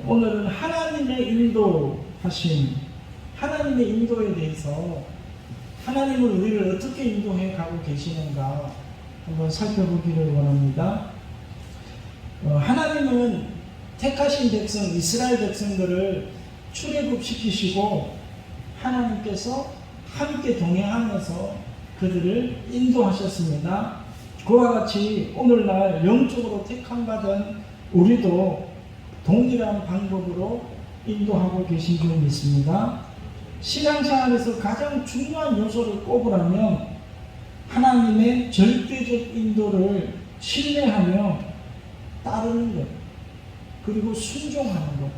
오늘은 하나님의 인도하심, 하나님의 인도에 대해서 하나님은 우리를 어떻게 인도해 가고 계시는가 한번 살펴보기를 원합니다. 하나님은 택하신 백성, 이스라엘 백성들을 출애굽시키시고 하나님께서 함께 동행하면서 그들을 인도하셨습니다. 그와 같이 오늘날 영적으로 택함받은 우리도 동일한 방법으로 인도하고 계신 줄 믿습니다. 신앙생활에서 가장 중요한 요소를 꼽으라면 하나님의 절대적 인도를 신뢰하며 따르는 것, 그리고 순종하는 것.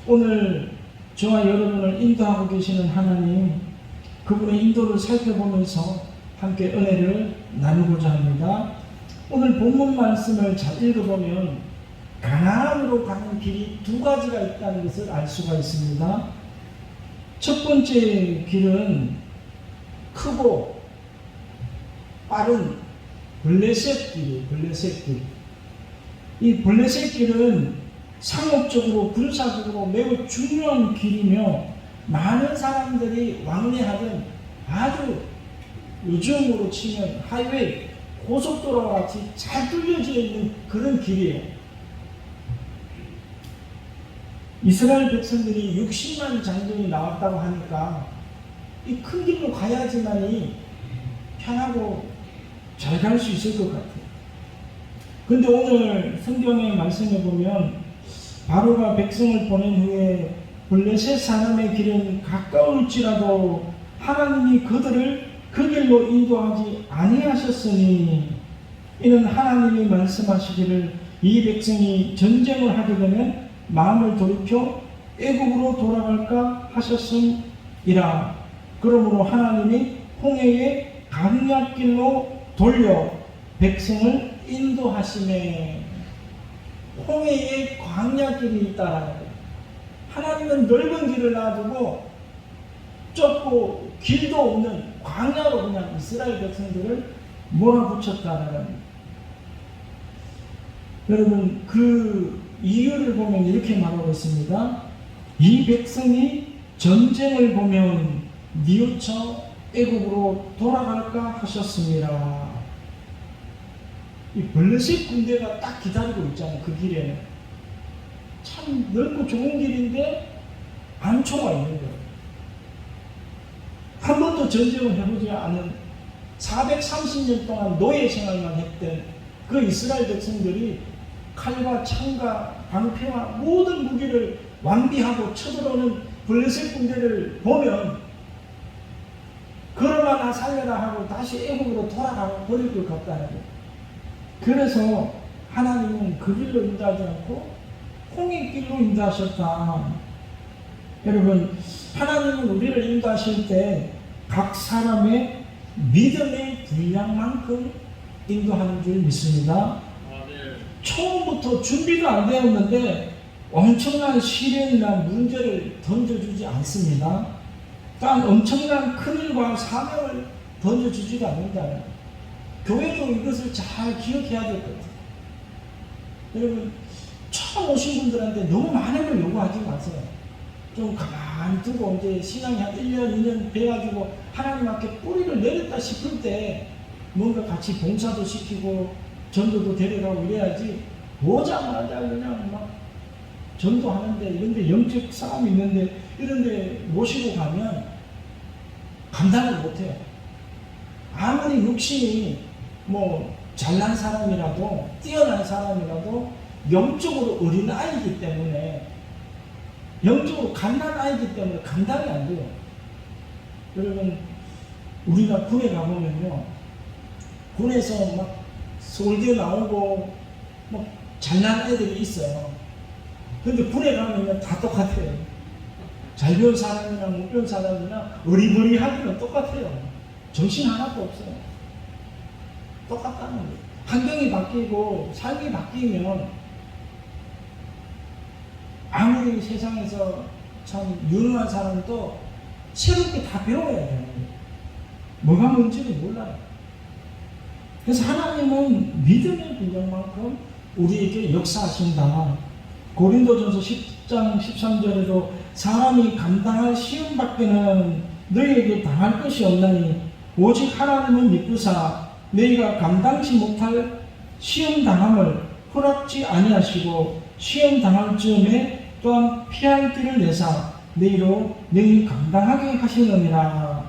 오늘 저와 여러분을 인도하고 계시는 하나님, 그분의 인도를 살펴보면서 함께 은혜를 나누고자 합니다. 오늘 본문 말씀을 잘 읽어보면 가나안으로 가는 길이 두 가지가 있다는 것을 알 수가 있습니다. 첫 번째 길은 크고 빠른 블레셋 길이에요. 블레셋 길. 이 블레셋 길은 상업적으로 군사적으로 매우 중요한 길이며 많은 사람들이 왕래하던 아주 요즘으로 치면 하이웨이, 고속도로와 같이 잘 뚫려져 있는 그런 길이에요. 이스라엘 백성들이 60만 장정이 나왔다고 하니까 이 큰 길로 가야지만이 편하고 잘 갈 수 있을 것 같아요. 그런데 오늘 성경의 말씀에 보면 바로가 백성을 보낸 후에 블레셋 사람의 길은 가까울지라도 하나님이 그들을 그 길로 인도하지 아니하셨으니, 이는 하나님이 말씀하시기를 이 백성이 전쟁을 하게 되면 마음을 돌이켜 애국으로 돌아갈까 하셨음이라. 그러므로 하나님이 홍해의 강약길로 돌려 백성을 인도하시매. 홍해의 광야길이 있다라는 거예요. 하나님은 넓은 길을 놔두고 좁고 길도 없는 광야로 그냥 이스라엘 백성들을 몰아붙였다라는 거예요. 여러분, 그 이유를 보면 이렇게 말하고 있습니다. 이 백성이 전쟁을 보면 뉘우쳐 애국으로 돌아갈까 하셨습니다. 이 블레셋 군대가 딱 기다리고 있잖아요. 그 길에는 참 넓고 좋은 길인데 안초가 있는 거예요. 한 번도 전쟁을 해보지 않은 430년 동안 노예 생활만 했던 그 이스라엘 백성들이 칼과 창과 방패와 모든 무기를 완비하고 쳐들어오는 블레셋 군대를 보면 걸어가나 살려라 하고 다시 애국으로 돌아가 버릴 것 같다는 거예요. 그래서 하나님은 그 길로 인도하지 않고 홍해 길로 인도하셨다. 여러분, 하나님은 우리를 인도하실 때 각 사람의 믿음의 분량만큼 인도하는 줄 믿습니다. 처음부터 준비가 안 되었는데 엄청난 시련이나 문제를 던져주지 않습니다. 또한 엄청난 큰일과 사명을 던져주지도 않는다. 교회도 이것을 잘 기억해야 될 것 같아요. 여러분, 처음 오신 분들한테 너무 많은 걸 요구하지 마세요. 좀 가만히 두고 이제 신앙이 한 1년, 2년 돼가지고 하나님 앞에 뿌리를 내렸다 싶을 때 뭔가 같이 봉사도 시키고 전도도 데려가고 이래야지, 오자마자 그냥 막 전도하는데 이런데 영적 싸움이 있는데 이런데 모시고 가면 감당을 못해요. 아무리 육신이 뭐 잘난 사람이라도 뛰어난 사람이라도 영적으로 어린 아이기 때문에, 영적으로 갓난 아이기 때문에 감당이 안 돼요. 여러분, 우리가 군에 가보면요, 군에서 막 솔개 나오고 뭐 잘난 애들이 있어요. 근데 군에 가면 다 똑같아요. 잘 배운 사람이나 못 배운 사람이나 어리버리하기는 똑같아요. 정신 하나도 없어요. 똑같다는 거예요. 환경이 바뀌고 삶이 바뀌면 아무리 세상에서 참 유능한 사람도 새롭게 다 배워야 되는 거예요. 뭐가 뭔지를 몰라요. 그래서 하나님은 믿음의 분량만큼 우리에게 역사하신다. 고린도전서 10장 13절에도 사람이 감당할 시험밖에는 너희에게 당할 것이 없나니 오직 하나님은 믿으사 너희가 감당치 못할 시험당함을 허락지 아니하시고 시험당할 즈음에 또한 피할 길을 내사 너희로 너희 감당하게 하시느니라.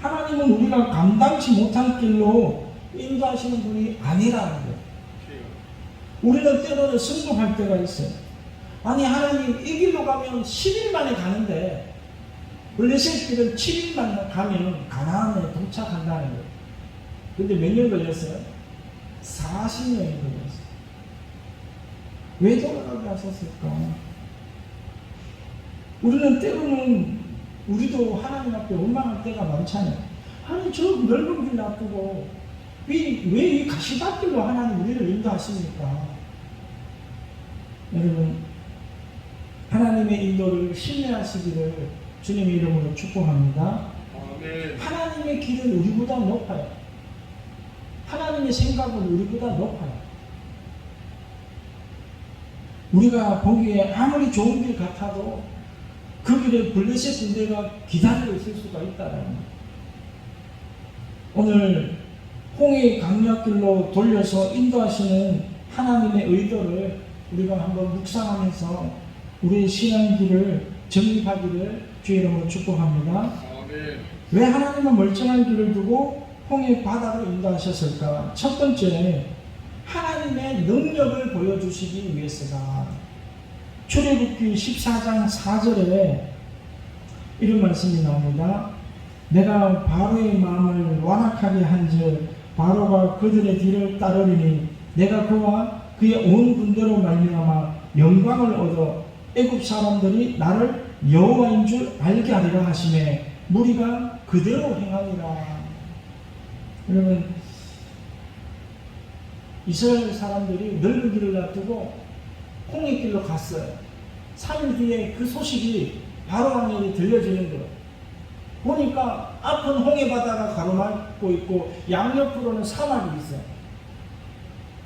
하나님은 우리가 감당치 못할 길로 인도하시는 분이 아니라는 거예요. 우리는 때로는 승복할 때가 있어요. 아니 하나님 이 길로 가면 10일 만에 가는데 블레셋 길은 7일만 가면 가나안에 도착한다는 거예요. 근데 몇 년 걸렸어요? 40년이 걸렸어요. 왜 돌아가게 하셨을까? 우리는 때로는 우리도 하나님 앞에 원망할 때가 많잖아요. 아니 저 넓은 길 놔두고 왜 이 가시밭길로 하나님 우리를 인도하십니까? 여러분 하나님의 인도를 신뢰하시기를 주님의 이름으로 축복합니다. 아멘. 하나님의 길은 우리보다 높아요. 하나님의 생각은 우리보다 높아요. 우리가 보기에 아무리 좋은 길 같아도 그 길에 블레셋 군대가 기다리고 있을 수가 있다는 거예요. 오늘 홍해 강약길로 돌려서 인도하시는 하나님의 의도를 우리가 한번 묵상하면서 우리의 신앙길을 정립하기를 주의 이름으로 축복합니다. 아멘. 왜 하나님은 멀쩡한 길을 두고 홍해 바다로 인도하셨을까? 첫 번째, 하나님의 능력을 보여주시기 위해서다. 출애굽기 14장 4절에 이런 말씀이 나옵니다. 내가 바로의 마음을 완악하게 한즉 바로가 그들의 뒤를 따르리니 내가 그와 그의 온 군대로 말미암아 영광을 얻어 애굽 사람들이 나를 여호와인 줄 알게 하리라 하시매 무리가 그대로 행하리라. 여러분 이스라엘 사람들이 넓은 길을 놔두고 홍해길로 갔어요. 3일 뒤에 그 소식이 바로 왕에게 들려지는 거예요. 보니까 앞은 홍해바다가 가로막고 있고 양옆으로는 사막이 있어요.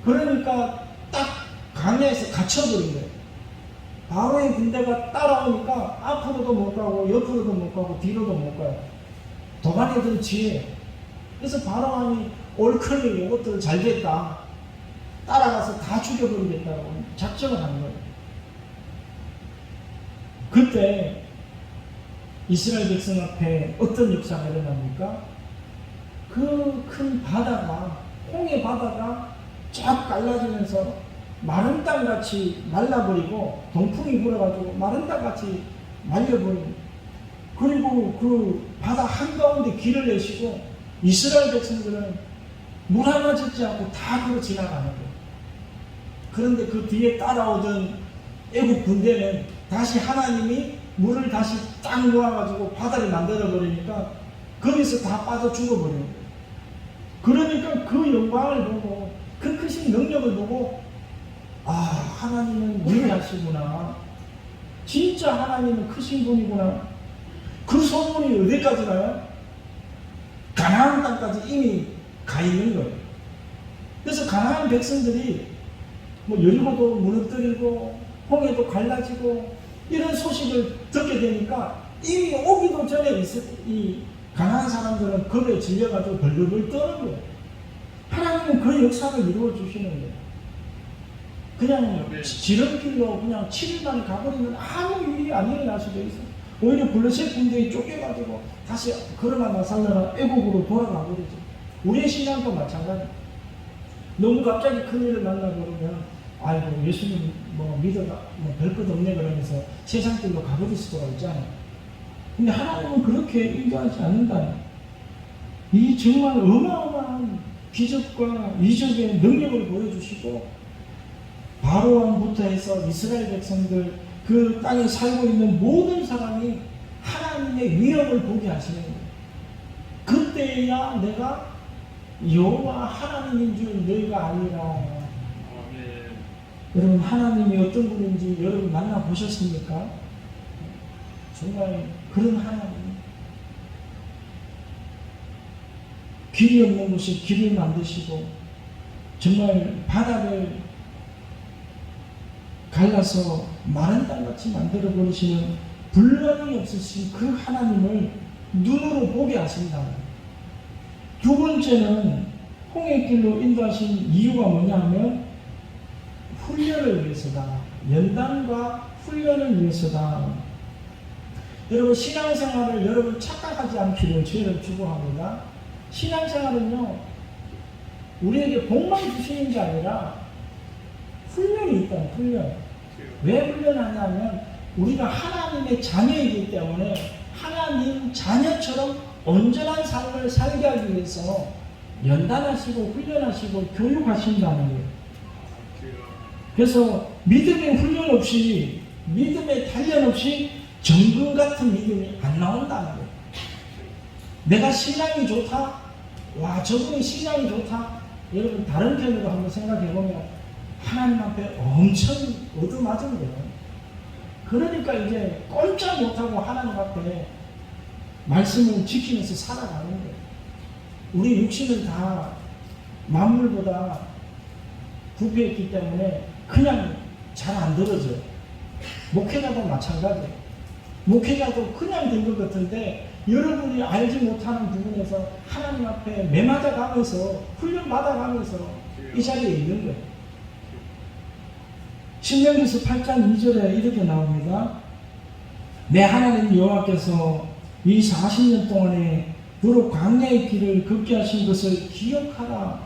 그러니까 딱 강에서 갇혀버린 거예요. 바로의 군대가 따라오니까 앞으로도 못 가고 옆으로도 못 가고 뒤로도 못 가요. 도관에 든 지혜. 그래서 바로 왕이 올클리 이것들 잘됐다. 따라가서 다 죽여버리겠다고 작정을 한 거예요. 그때 이스라엘 백성 앞에 어떤 역사가 일어납니까? 그 큰 바다가 홍해 바다가 쫙 갈라지면서 마른 땅같이 말라버리고 동풍이 불어가지고 마른 땅같이 말려버리고 그리고 그 바다 한가운데 길을 내시고 이스라엘 백성들은 물 하나 젖지 않고 다 그로 지나가는 거예요. 그런데 그 뒤에 따라오던 애국 군대는 다시 하나님이 물을 다시 딱 모아가지고 바다를 만들어버리니까 거기서 다 빠져 죽어버리는 거예요. 그러니까 그 영광을 보고 그 크신 능력을 보고 아 하나님은 위대하시구나. 진짜 하나님은 크신 분이구나. 그 소문이 어디까지 가요? 가나안 땅까지 이미 가 있는 거예요. 그래서 가나안 백성들이 뭐 여리고도 무너뜨리고 홍해도 갈라지고 이런 소식을 듣게 되니까 이미 오기도 전에 이 가나안 사람들은 겁에 질려가지고 벌벌벌 떠는 거예요. 하나님은 그 역사를 이루어 주시는 거예요. 그냥 지름길로 그냥 7일 만에 가버리면 아무 일이 안 일어날 수도 있어요. 오히려 블레셋 군대에 쫓겨가지고 다시 걸어가 나살려라 애국으로 돌아가 버리죠. 우리의 신앙도 마찬가지예요. 너무 갑자기 큰일을 만나버리면 아이고 예수님 뭐 믿어가 뭐 별것 없네 그러면서 세상 길로 가버릴 수가 있잖아요. 근데 하나님은 그렇게 인도하지 않는다. 이 정말 어마어마한 기적과 이적의 능력을 보여주시고 바로 왕부터 해서 이스라엘 백성들 그 땅에 살고 있는 모든 사람이 하나님의 위엄을 보게 하시는 거예요. 그때야 내가 여호와 하나님인 줄 너희가 아니라. 여러분 하나님이 어떤 분인지 여러분 만나보셨습니까? 정말 그런 하나님. 길이 없는 곳에 길을 만드시고 정말 바다를 갈라서 마른 땅같이 만들어 버리시는 분란이 없으신 그 하나님을 눈으로 보게 하신다. 두 번째는 홍해길로 인도하신 이유가 뭐냐면 훈련을 위해서다. 연단과 훈련을 위해서다. 여러분 신앙생활을 여러분 착각하지 않기를 주의를 주고합니다. 신앙생활은요 우리에게 복만 주시는 게 아니라 훈련이 있다. 훈련. 왜 훈련하냐면 우리가 하나님의 자녀이기 때문에 하나님 자녀처럼 온전한 삶을 살게 하기 위해서 연단하시고 훈련하시고 교육하신다는 거예요. 그래서 믿음의 훈련 없이 믿음의 단련 없이 정금 같은 믿음이 안 나온다는 거예요. 내가 신앙이 좋다? 와 저분이 신앙이 좋다? 여러분 다른 편으로 한번 생각해 보면 하나님 앞에 엄청 얻어맞은 거예요. 그러니까 이제 꼼짝 못하고 하나님 앞에 말씀을 지키면서 살아가는 거예요. 우리 육신은 다 만물보다 부패했기 때문에 그냥 잘 안 들어져요. 목회자도 마찬가지예요. 목회자도 그냥 된 것 같은데 여러분이 알지 못하는 부분에서 하나님 앞에 매맞아 가면서 훈련 받아 가면서 이 자리에 있는 거예요. 신명기서 8장 2절에 이렇게 나옵니다. 내 하나님 여호와께서 이 40년 동안에 너로 광야의 길을 걷게 하신 것을 기억하라.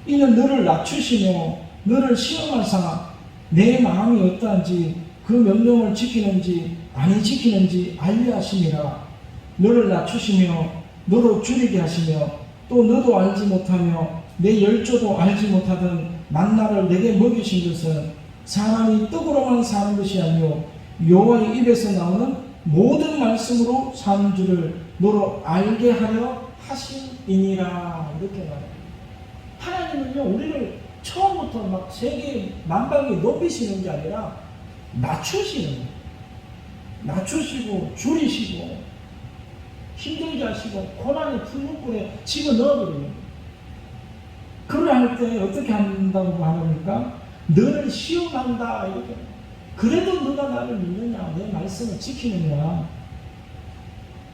이는 너를 낮추시며 너를 시험하사 내 마음이 어떠한지 그 명령을 지키는지 아니 지키는지 알려 하심이라. 너를 낮추시며 너로 줄이게 하시며 또 너도 알지 못하며 내 열조도 알지 못하던 만나를 내게 먹이신 것은 사람이 떡으로만 사는 것이 아니요 여호와의 입에서 나오는 모든 말씀으로 사는 줄을 너로 알게 하려 하심이니라. 이렇게 말해요. 하나님은요 우리를 처음부터 막 세계 만방에 높이시는 게 아니라 낮추시는 거예요. 낮추시고 줄이시고 힘들게 하시고 고난의 풀무불에 집어넣어버리는 거예요. 그럴 때 어떻게 한다고 하니까 너를 시험한다 이렇게. 그래도 너가 나를 믿느냐 내 말씀을 지키느냐.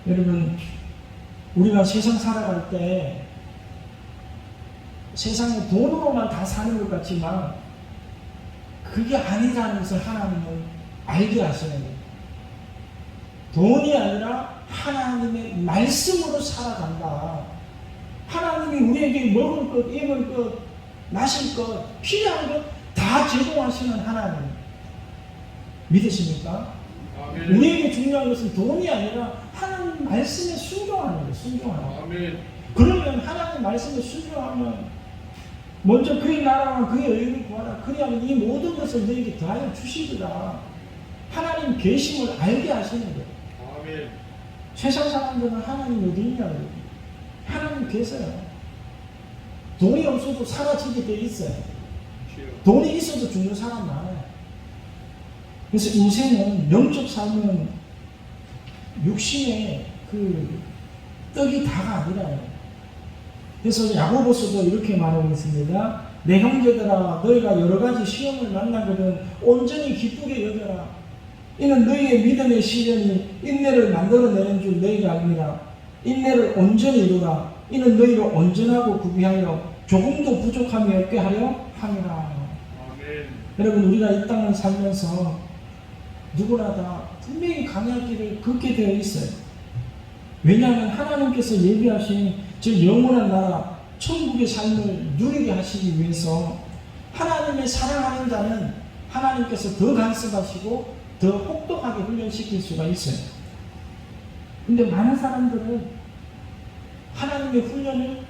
여러분 우리가 세상 살아갈 때 세상에 돈으로만 다 사는 것 같지만 그게 아니라는 것을 하나님은 알게 하시는 거예요. 돈이 아니라 하나님의 말씀으로 살아간다. 하나님이 우리에게 먹을 것, 입을 것, 마실 것, 필요한 것 다 제공하시는 하나님 믿으십니까? 아멘. 우리에게 중요한 것은 돈이 아니라 하나님 말씀에 순종하는 거예요. 순종하는 거예요. 아멘. 그러면 하나님 말씀에 순종하면 먼저 그의 나라와 그의 의를 구하라. 그리하면 이 모든 것을 너에게 더하여 주시리라. 하나님 계심을 알게 하시는 거예요. 아멘. 세상 사람들은 하나님 어디 있냐고. 하나님 계세요. 돈이 없어도 사라지게 돼 있어요. 돈이 있어도 죽는 사람 많아요. 그래서 인생은 영적 삶은 육신의 그 떡이 다가 아니라요. 그래서 야고보서도 이렇게 말하고 있습니다. 내 형제들아 너희가 여러 가지 시험을 만나거든 온전히 기쁘게 여겨라. 이는 너희의 믿음의 시련이 인내를 만들어내는 줄 너희가 알미라. 인내를 온전히 이루라. 이는 너희를 온전하고 구비하여 조금도 부족함이 없게 하려 함이라. 아멘. 여러분 우리가 이 땅을 살면서 누구나 다 분명히 강할 길을 걷게 되어 있어요. 왜냐하면 하나님께서 예비하신 저 영원한 나라 천국의 삶을 누리게 하시기 위해서 하나님의 사랑하는 자는 하나님께서 더 간섭하시고 더 혹독하게 훈련시킬 수가 있어요. 근데 많은 사람들은 하나님의 훈련을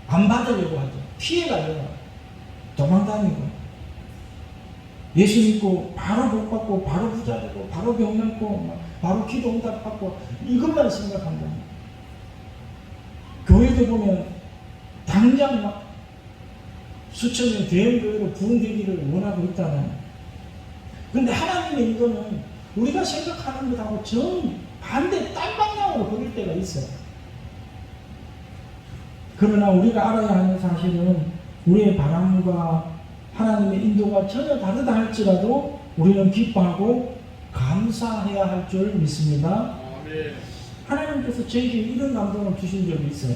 안 받으려고 하죠. 피해가려고 도망다니고 예수 믿고 바로 복 받고 바로 부자 되고 바로 병 낫고 바로 기도 응답 받고 이것만 생각한다. 교회도 보면 당장 막 수천 명 대형교회로 부흥되기를 원하고 있다는. 그런데 하나님의 인도는 우리가 생각하는 것하고 정반대 딴 방향으로 보일 때가 있어요. 그러나 우리가 알아야 하는 사실은 우리의 바람과 하나님의 인도가 전혀 다르다 할지라도 우리는 기뻐하고 감사해야 할 줄 믿습니다. 아멘. 하나님께서 저에게 이런 감동을 주신 적이 있어요.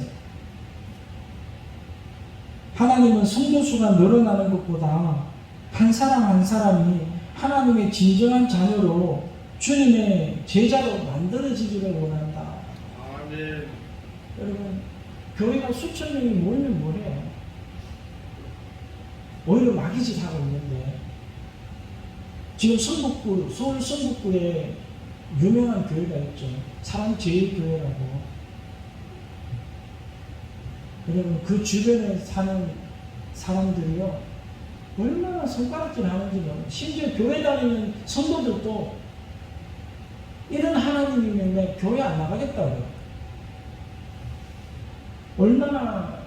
하나님은 성도수가 늘어나는 것보다 한 사람 한 사람이 하나님의 진정한 자녀로 주님의 제자로 만들어지기를 원한다. 아멘. 여러분, 교회가 수천 명이 모이면 뭐래요? 오히려 마귀짓 하고 있는데, 지금 성북구, 서울 성북구에 유명한 교회가 있죠. 사랑제일교회라고. 여러분, 그 주변에 사는 사람들이요, 얼마나 손가락질 하는지는, 심지어 교회 다니는 성도들도 이런 하나님이면 내 교회 안 나가겠다고요. 얼마나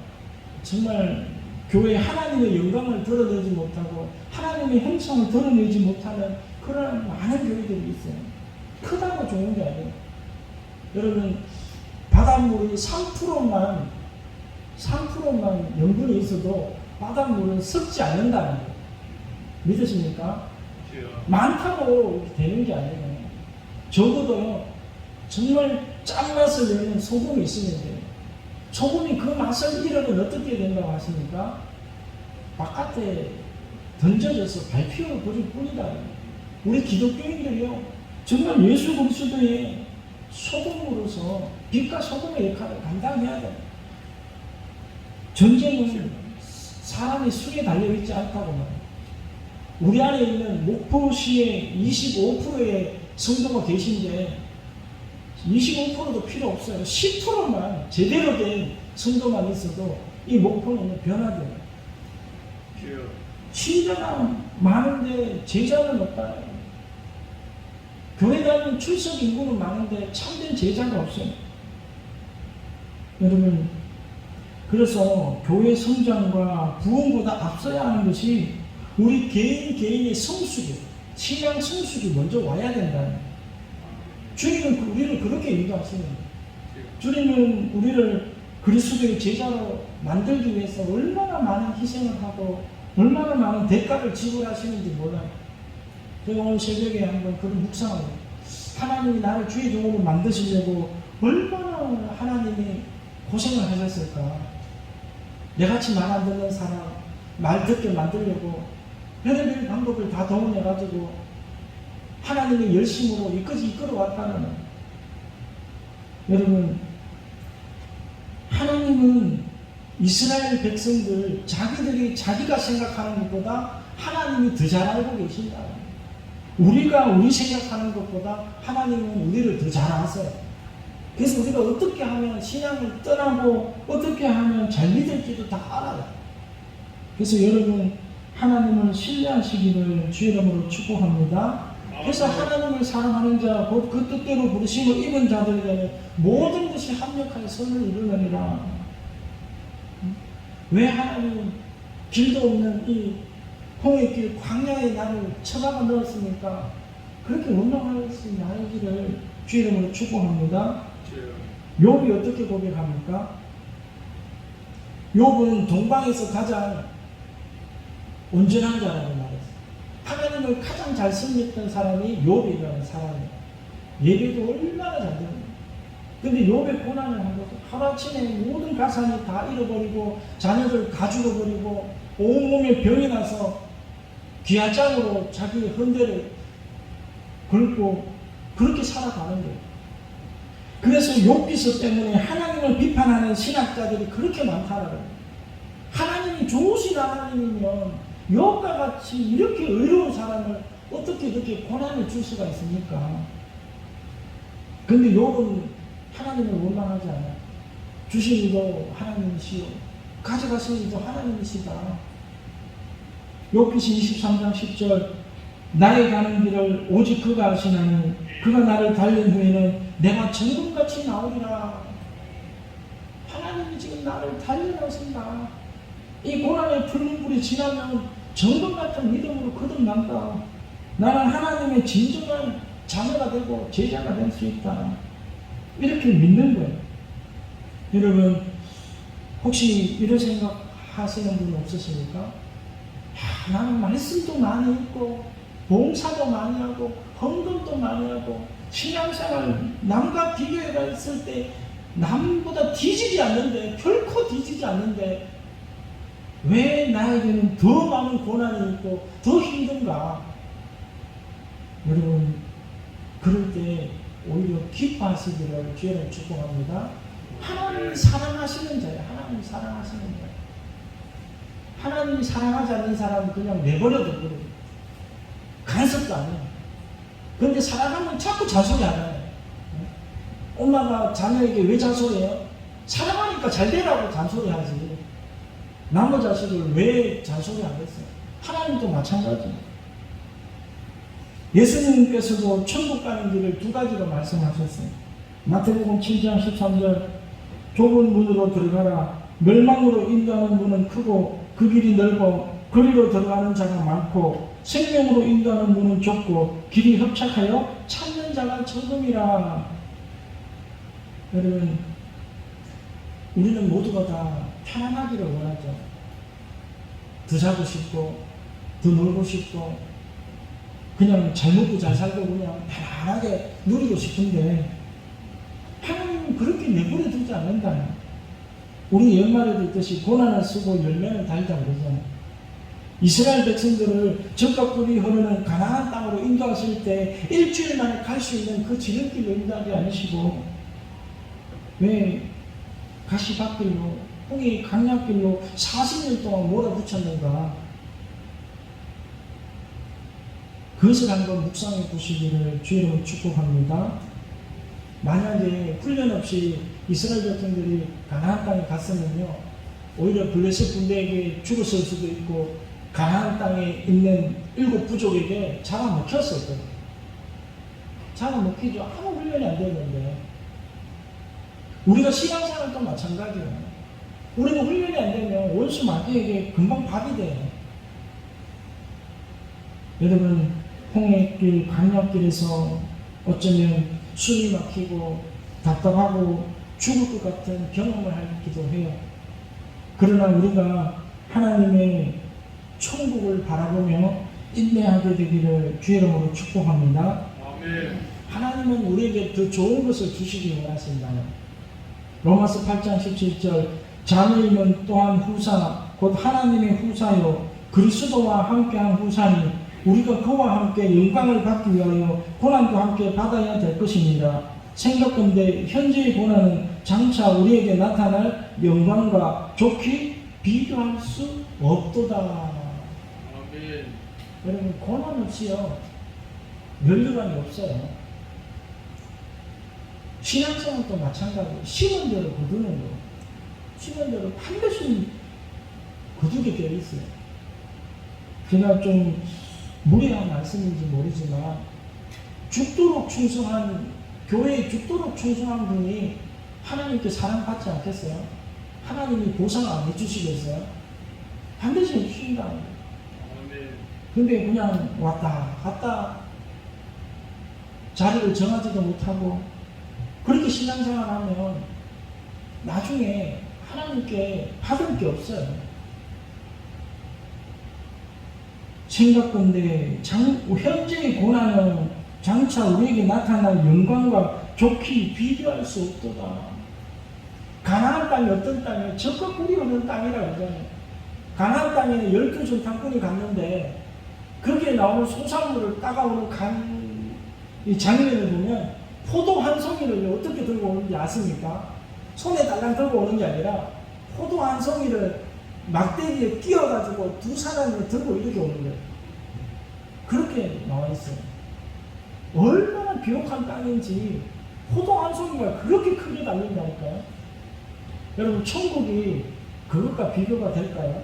정말 교회 하나님의 영광을 드러내지 못하고 하나님의 형상을 드러내지 못하는 그런 많은 교회들이 있어요. 크다고 좋은 게 아니에요. 여러분, 바닷물이 3%만 염분이 있어도 바닷물은 썩지 않는다는 거예요. 믿으십니까? 많다고 이렇게 되는 게 아니에요. 적어도 정말 짠맛을 내는 소금이 있으면 돼요. 소금이 그 맛을 잃으면 어떻게 된다고 하십니까? 바깥에 던져져서 발피워 버릴 뿐이다. 우리 기독교인들이요, 정말 예수 그리스도의 소금으로서 빛과 소금의 역할을 감당해야 돼요. 전쟁은 사람의 수에 달려있지 않다고 말해요. 우리 안에 있는 목포시에 25%의 성도가 계신데 25%도 필요 없어요. 10%만 제대로 된 성도만 있어도 이 목포는 변화돼요. 신자가 많은데 제자는 없다. 교회 다니는 출석 인구는 많은데 참된 제자가 없어요. 여러분, 그래서 교회 성장과 부흥보다 앞서야 하는 것이 우리 개인의 성숙이, 신앙 성숙이 먼저 와야 된다. 주님은 우리를 그렇게 인도하시는 거예요. 주님은 우리를 그리스도의 제자로 만들기 위해서 얼마나 많은 희생을 하고 얼마나 많은 대가를 지불하시는지 몰라요. 제가 오늘 새벽에 한번 그런 묵상하고, 하나님이 나를 주의 종으로 만드시려고 얼마나 하나님이 고생을 하셨을까. 내같이 말 안 듣는 사람 말 듣게 만들려고 별의별 방법을 다 동원해가지고 하나님의 열심으로 이까지 이끌어왔다는 거예요. 여러분, 하나님은 이스라엘 백성들 자기가 생각하는 것보다 하나님이 더 잘 알고 계신다. 우리 생각하는 것보다 하나님은 우리를 더 잘 아세요. 그래서 우리가 어떻게 하면 신앙을 떠나고 어떻게 하면 잘 믿을지도 다 알아요. 그래서 여러분, 하나님을 신뢰하시기를 주의 이름으로 축복합니다. 그래서 하나님을 사랑하는 자, 곧 그 뜻대로 부르심을 입은 자들에게는 모든 것이 합력하여 선을 이루느니라. 왜 하나님은 길도 없는 이 홍해길 광야에 나를 쳐박아 넣었습니까? 그렇게 원망하신 나이기를 주의 이름으로 축복합니다. 욥이 어떻게 고백합니까? 욥은 동방에서 가장 온전한 자라고 말했어요. 하나님을 가장 잘 섬겼던 사람이 욥이라는 사람이에요. 예배도 얼마나 잘 되는 거예요. 근데 욥의 고난을 한 것은 하루아침에 모든 가산이 다 잃어버리고 자녀들 다 죽어버리고 온몸에 병이 나서 귀하장으로 자기의 헌대를 걸고 그렇게 살아가는 거예요. 그래서 욥기서 때문에 하나님을 비판하는 신학자들이 그렇게 많다라고. 하나님이 좋으신 하나님이면 욥과 같이 이렇게 의로운 사람을 어떻게 그렇게 고난을 줄 수가 있습니까? 근데 욥은 하나님을 원망하지 않아요. 주신 이도 하나님이시오, 가져가신 이도 하나님이시다. 욥기서 23장 10절, 나의 가는 길을 오직 그가 아시나니 그가 나를 달린 후에는 내가 정금같이 나오리라. 하나님이 지금 나를 달려나신다. 이 고난의 푸른 불이 지나면 정금같은 믿음으로 거듭난다. 나는 하나님의 진정한 자녀가 되고 제자가 될 수 있다. 이렇게 믿는 거예요. 여러분, 혹시 이런 생각 하시는 분 없으십니까? 하나님 말씀도 많이 읽고 봉사도 많이 하고 헌금도 많이 하고 신앙생활 남과 비교해 봤을 때 남보다 뒤지지 않는데 결코 뒤지지 않는데 왜 나에게는 더 많은 고난이 있고 더 힘든가? 여러분 그럴 때 오히려 기뻐하시기를 주의를 축복합니다. 하나님이 사랑하시는 자예요. 하나님이 사랑하시는 자예요. 하나님이 사랑하지 않는 사람은 그냥 내버려 둬버려요. 간섭도 안 해요. 그런데 사랑하면 자꾸 잔소리 안 해요. 엄마가 자녀에게 왜 잔소리해요? 사랑하니까 잘 되라고 잔소리하지. 남의 자식을 왜 잔소리 안 했어요? 하나님도 마찬가지예요. 예수님께서도 천국 가는 길을 두 가지로 말씀하셨어요. 마태복음 7장 13절 좁은 문으로 들어가라. 멸망으로 인도하는 문은 크고 그 길이 넓어 거리로 들어가는 자가 많고 생명으로 인도하는 문은 좁고 길이 협착하여 찾는 자가 적음이라. 여러분 우리는 모두가 다 편안하기를 원하죠. 더 자고 싶고 더 놀고 싶고 그냥 잘 먹고 잘 살고 그냥 편안하게 누리고 싶은데 하나님은 그렇게 내버려 두지 않는다. 우리 연말에도 있듯이 고난을 쓰고 열매는 달다 그러잖아요. 이스라엘 백성들을 적과 꿀이 흐르는 가나안 땅으로 인도하실 때 일주일 만에 갈 수 있는 그 지름길로 인도하지 않으시고 왜 가시밭길로 홍해 강약길로 40년 동안 몰아붙였는가? 그것을 한번 묵상해 보시기를 주의로 축복합니다. 만약에 훈련 없이 이스라엘 백성들이 가나안 땅에 갔으면요 오히려 블레셋 군대에게 죽었을 수도 있고 가나안 땅에 있는 7 부족에게 잡아먹혔을 거예요. 잡아먹히죠. 아무 훈련이 안 되는데 우리가 신앙생활도 마찬가지예요. 우리가 훈련이 안 되면 원수 마귀에게 금방 밥이 돼요. 여러분 홍해길 강약길에서 어쩌면 숨이 막히고 답답하고 죽을 것 같은 경험을 하기도 해요. 그러나 우리가 하나님의 천국을 바라보며 인내하게 되기를 주의 이름으로 축복합니다. 아멘. 하나님은 우리에게 더 좋은 것을 주시기 원하신다. 로마서 8장 17절 자녀임은 또한 후사 곧 하나님의 후사요 그리스도와 함께한 후사니 우리가 그와 함께 영광을 받기 위하여 고난도 함께 받아야 될 것입니다. 생각건대 현재의 고난은 장차 우리에게 나타날 영광과 좋게 비교할 수 없도다. 아멘. 여러분 고난 없이요 멸류관이 없어요. 신앙생활도 마찬가지. 심은 대로 거두는 거. 심은 대로 반드시 거두게 되어 있어요. 제가 좀 무리한 말씀인지 모르지만 죽도록 충성한 교회에 죽도록 충성한 분이 하나님께 사랑받지 않겠어요? 하나님이 보상 안 해주시겠어요? 반드시 해주신다. 근데 그냥 왔다 갔다 자리를 정하지도 못하고 그렇게 신앙생활하면 나중에 하나님께 받을 게 없어요. 생각건대 현재의 고난은 장차 우리에게 나타날 영광과 좋게 비교할 수 없도다. 가나안 땅이 어떤 땅이에요? 적과 꿀이 없는 땅이라고 하잖아요. 가나안 땅에 12 전탐꾼이 갔는데 거기에 나오는 소산물을 따가오는 이 장면을 보면 포도 한 송이를 어떻게 들고 오는지 아십니까? 손에 달랑 들고 오는 게 아니라 포도 한 송이를 막대기에 끼워가지고 2 사람을 들고 이렇게 오는 거예요. 그렇게 나와 있어요. 얼마나 비옥한 땅인지 포도 한 송이가 그렇게 크게 달린다니까요. 여러분 천국이 그것과 비교가 될까요?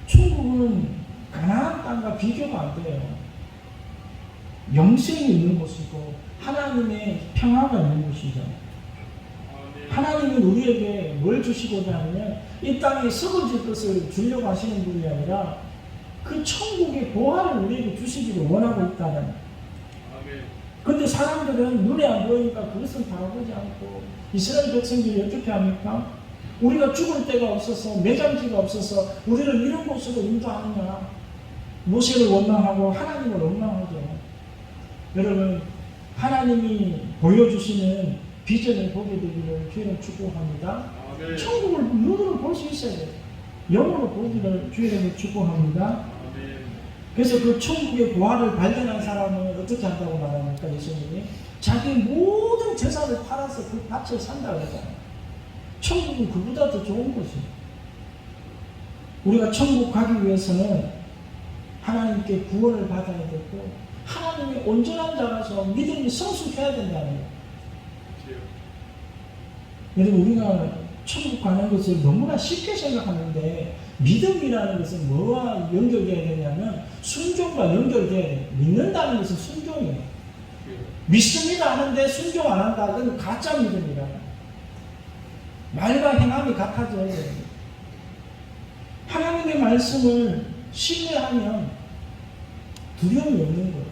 천국은 가나안 땅과 비교가 안 돼요. 영생이 있는 곳이고 하나님의 평화가 있는 곳이죠. 하나님은 우리에게 뭘 주시고자 하면 이 땅에 썩어질 것을 주려고 하시는 분이 아니라 그 천국의 보화를 우리에게 주시기를 원하고 있다는. 그런데 사람들은 눈에 안 보이니까 그것을 바라보지 않고 이스라엘 백성들이 어떻게 합니까? 우리가 죽을 데가 없어서 매장지가 없어서 우리를 이런 곳으로 인도하느냐. 모세를 원망하고 하나님을 원망하죠. 여러분, 하나님이 보여주시는 비전을 보게 되기를 주의를 축복합니다. 아멘. 천국을 눈으로 볼 수 있어야 돼요. 영으로 보기를 주의를 축복합니다. 아멘. 그래서 그 천국의 보화를 발견한 사람은 어떻게 한다고 말합니까? 예수님이 자기 모든 재산을 팔아서 그 밭을 산다고 했잖아요. 천국은 그보다 더 좋은 거지. 우리가 천국 가기 위해서는 하나님께 구원을 받아야 되고 하나님이 온전한 자라서 믿음이 성숙해야 된다는 거예요. 여러분, 우리가 천국 가는 것을 너무나 쉽게 생각하는데 믿음이라는 것은 뭐와 연결되어야 되냐면 순종과 연결되어야 돼요. 믿는다는 것은 순종이에요. 믿습니다 하는데 순종 안 한다. 그건 가짜 믿음이라. 말과 행함이 같아져야 돼요. 하나님의 말씀을 신뢰하면 두려움이 없는 거예요.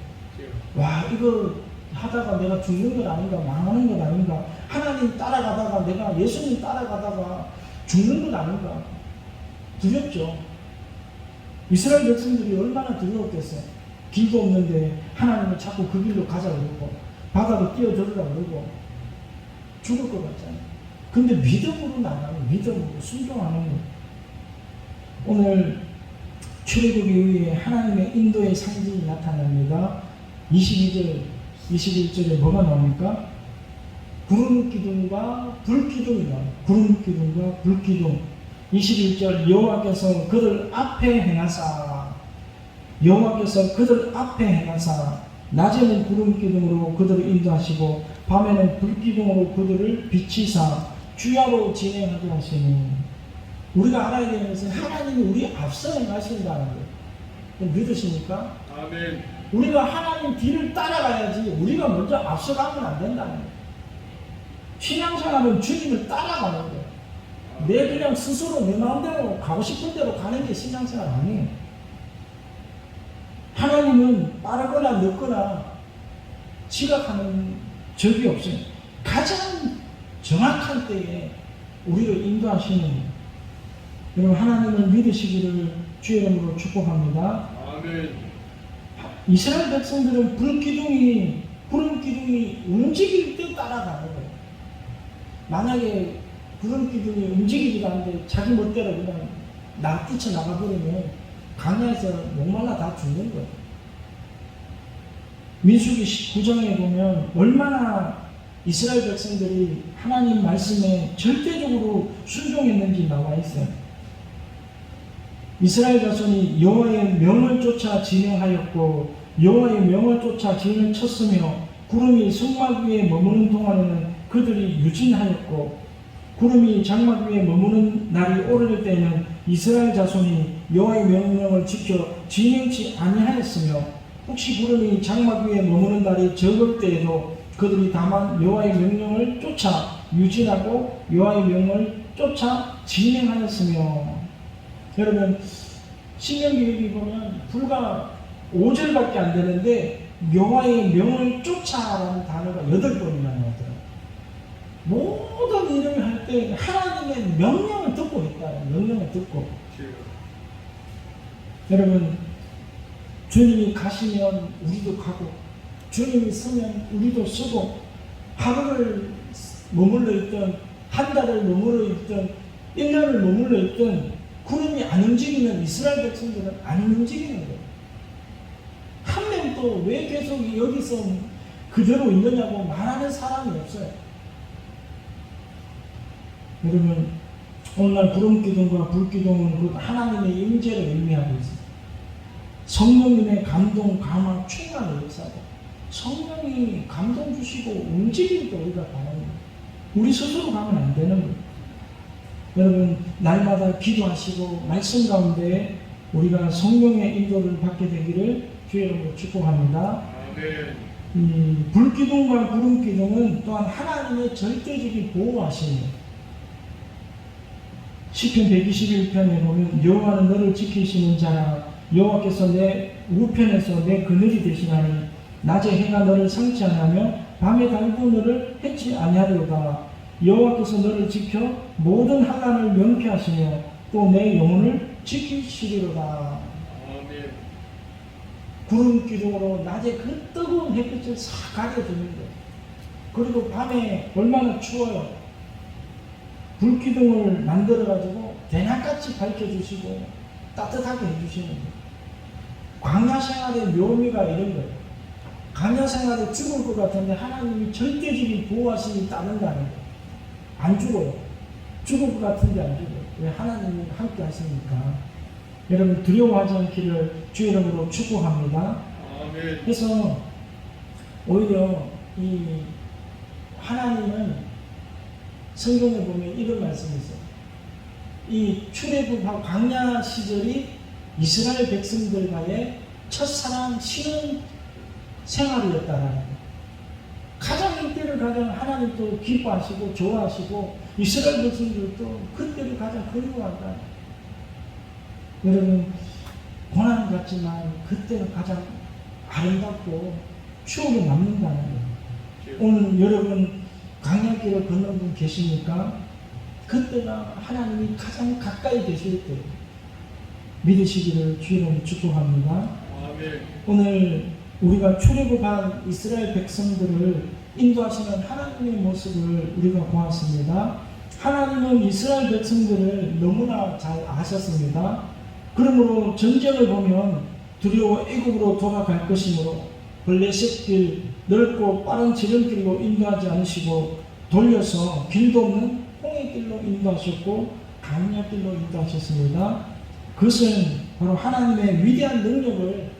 와, 이거 하다가 내가 죽는 건 아닌가, 망하는 건 아닌가, 하나님 따라가다가 내가 예수님 따라가다가 죽는 건 아닌가. 두렵죠. 이스라엘 백성들이 얼마나 두려웠겠어요. 길도 없는데 하나님을 자꾸 그 길로 가자 그러고 바다로 뛰어들으라 그러고 죽을 것 같잖아요. 근데 믿음으로 나가는, 믿음으로 순종하는 거예요. 오늘 출애굽 이후에 하나님의 인도의 상징이 나타납니다. 22절, 21절에 뭐가 나옵니까? 구름 기둥과 불 기둥이 나옵니다. 구름 기둥과 불 기둥. 21절, 여호와께서 그들 앞에 행하사, 여호와께서 그들 앞에 행하사, 낮에는 구름 기둥으로 그들을 인도하시고 밤에는 불 기둥으로 그들을 비치사 주야로 진행하게 하시니. 우리가 알아야 되는 것은 하나님이 우리 앞서 행하신다는 거예요. 믿으십니까? 아멘. 우리가 하나님 뒤를 따라가야지 우리가 먼저 앞서가면 안 된다는 거예요. 신앙생활은 주님을 따라가는 거예요. 내 그냥 스스로 내 마음대로 가고 싶은 대로 가는 게 신앙생활 아니에요. 하나님은 빠르거나 늦거나 지각하는 적이 없어요. 가장 정확한 때에 우리를 인도하시는 거예요. 여러분, 하나님을 믿으시기를 주의 이름으로 축복합니다. 아멘. 이스라엘 백성들은 구름 기둥이 움직일 때 따라가는 거예요. 만약에 구름 기둥이 움직이지도 않는데 자기 멋대로 그냥 뛰쳐 나가버리면 강야에서 목말라 다 죽는 거예요. 민수기 19장에 보면 얼마나 이스라엘 백성들이 하나님 말씀에 절대적으로 순종했는지 나와 있어요. 이스라엘 자손이 여호와의 명을 쫓아 진행하였고 여호와의 명을 쫓아 진을 쳤으며 구름이 성막 위에 머무는 동안에는 그들이 유진하였고 구름이 장막 위에 머무는 날이 오를 때에는 이스라엘 자손이 여호와의 명령을 지켜 진행치 아니하였으며 혹시 구름이 장막 위에 머무는 날이 적을 때에도 그들이 다만 여호와의 명령을 쫓아 유진하고 여호와의 명령을 쫓아 진행하였으며. 여러분, 신명기에 보면 불과 5절밖에 안 되는데 여호와의 명을 쫓아라는 단어가 8번이나 나오더라고요. 모든 일을 할 때 하나님의 명령을 듣고 있다. 명령을 듣고. 여러분, 주님이 가시면 우리도 가고 주님이 서면 우리도 서고 하루를 머물러 있던 한 달을 머물러 있던 1년을 머물러 있던 구름이 안 움직이면 이스라엘 백성들은 안 움직이는 거예요. 한 명도 왜 계속 여기서 그대로 있느냐고 말하는 사람이 없어요. 여러분, 오늘날 구름 기둥과 불 기둥은 하나님의 임재를 의미하고 있어요. 성령님의 감동, 감화, 충만의 역사고 성령이 감동 주시고 움직일 때 우리가 가는 거예요. 우리 스스로 가면 안 되는 거예요. 여러분, 날마다 기도하시고 말씀 가운데 우리가 성령의 인도를 받게 되기를 주의 이름으로 축복합니다. 아멘. 불기둥과 구름기둥은 또한 하나님의 절대적인 보호하심이에요. 시편 121편에 보면 여호와는 너를 지키시는 자라 여호와께서 내 우편에서 내 그늘이 되시나니 낮에 해가 너를 상치 아니하며 밤에 달도 너를 해치 아니하리로다. 여호와께서 너를 지켜 모든 환난을 명쾌하시며 또 내 영혼을 지키시리로다. 아멘. 구름 기둥으로 낮에 그 뜨거운 햇빛을 싹 가려주는 거예요. 그리고 밤에 얼마나 추워요. 불기둥을 만들어가지고 대낮같이 밝혀주시고 따뜻하게 해주시는 거예요. 광야 생활의 묘미가 이런 거예요. 광야 생활에 죽을 것 같은데 하나님이 절대적인 보호하심이 따른다는 거예요. 안 죽어요. 죽을 것 같은데 안 죽어요. 왜? 하나님이 함께 하시니까. 여러분 두려워하지 않기를 주 이름으로 축복합니다. 아멘. 그래서 오히려 이 하나님은 성경에 보면 이런 말씀이 있어요. 이 출애굽하고 광야 시절이 이스라엘 백성들과의 첫사랑 신혼 생활이었다라는 거예요. 가장 이때를 가장 하나님도 기뻐하시고 좋아하시고 이스라엘 백성들도 그때를 가장 그리워한다. 여러분 고난 같지만 그때는 가장 아름답고 추억에 남는다는 거예요. 오늘 여러분 광야길을 걷는 분 계십니까? 그때가 하나님이 가장 가까이 계실 때 믿으시기를 주님으로 축복합니다. 아멘. 오늘 우리가 출애굽한 이스라엘 백성들을 인도하시는 하나님의 모습을 우리가 보았습니다. 하나님은 이스라엘 백성들을 너무나 잘 아셨습니다. 그러므로 전쟁을 보면 두려워 애국으로 돌아갈 것이므로 블레셋길 넓고 빠른 지름길로 인도하지 않으시고 돌려서 길도 없는 홍해길로 인도하셨고 광야길로 인도하셨습니다. 그것은 바로 하나님의 위대한 능력을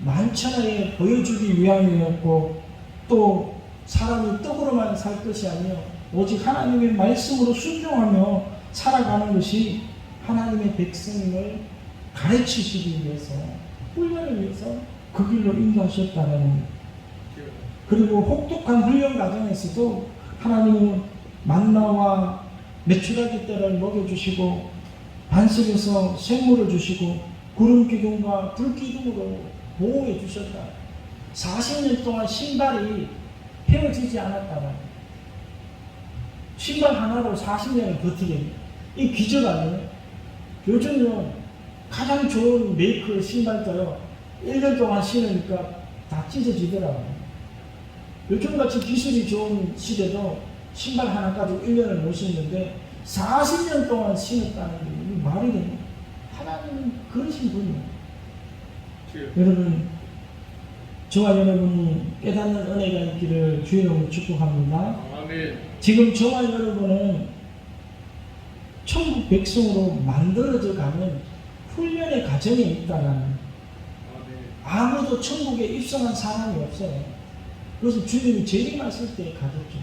만천하에 보여주기 위함이었고 또 사람이 떡으로만 살 것이 아니요 오직 하나님의 말씀으로 순종하며 살아가는 것이 하나님의 백성을 가르치시기 위해서 훈련을 위해서 그 길로 인도하셨다는 겁니다. 그리고 혹독한 훈련 과정에서도 하나님은 만나와 메추라기 떼를 먹여주시고 반석에서 생물을 주시고 구름 기둥과 불 기둥으로 보호해 주셨다. 40년 동안 신발이 헤어지지 않았다라. 신발 하나로 40년을 버티게. 이 기적 아니에요? 요즘은 가장 좋은 메이커 신발도요 1년 동안 신으니까 다 찢어지더라고요. 요즘같이 기술이 좋은 시대도 신발 하나 가지고 1년을 못 신는데 40년 동안 신었다는 게 말이 되냐? 하나님은 그러신 분이에요. 여러분, 저와 여러분이 깨닫는 은혜가 있기를 주의 이름으로 축복합니다. 아멘. 지금 저와 여러분은 천국 백성으로 만들어져 가는 훈련의 과정에 있다는 아무도 천국에 입성한 사람이 없어요. 그래서 주님이 재림하실 때 가졌죠.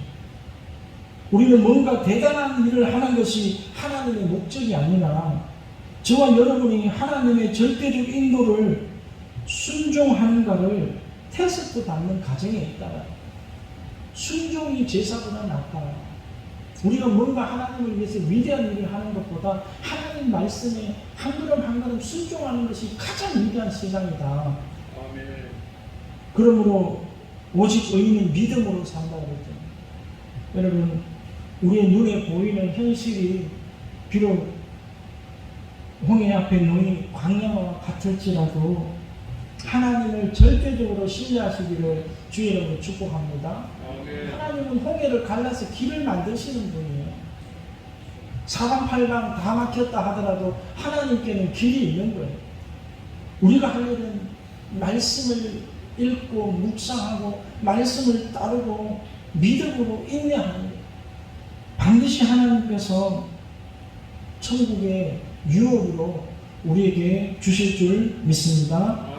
우리는 뭔가 대단한 일을 하는 것이 하나님의 목적이 아니라 저와 여러분이 하나님의 절대적 인도를 순종하는가를 테스트 받는 과정에 있다. 순종이 제사보다 낫다. 우리가 뭔가 하나님을 위해서 위대한 일을 하는 것보다 하나님 말씀에 한 걸음 한 걸음 순종하는 것이 가장 위대한 세상이다. 아멘. 그러므로 오직 의인은 믿음으로 산다고 그랬죠. 여러분, 우리의 눈에 보이는 현실이 비록 홍해 앞에 놓인 광야와 같을지라도 하나님을 절대적으로 신뢰하시기를 주의 이름으로 축복합니다. 아멘. 하나님은 홍해를 갈라서 길을 만드시는 분이에요. 사방팔방 다 막혔다 하더라도 하나님께는 길이 있는 거예요. 우리가 할 일은 말씀을 읽고 묵상하고 말씀을 따르고 믿음으로 인내하는 거예요. 반드시 하나님께서 천국의 유업으로 우리에게 주실 줄 믿습니다.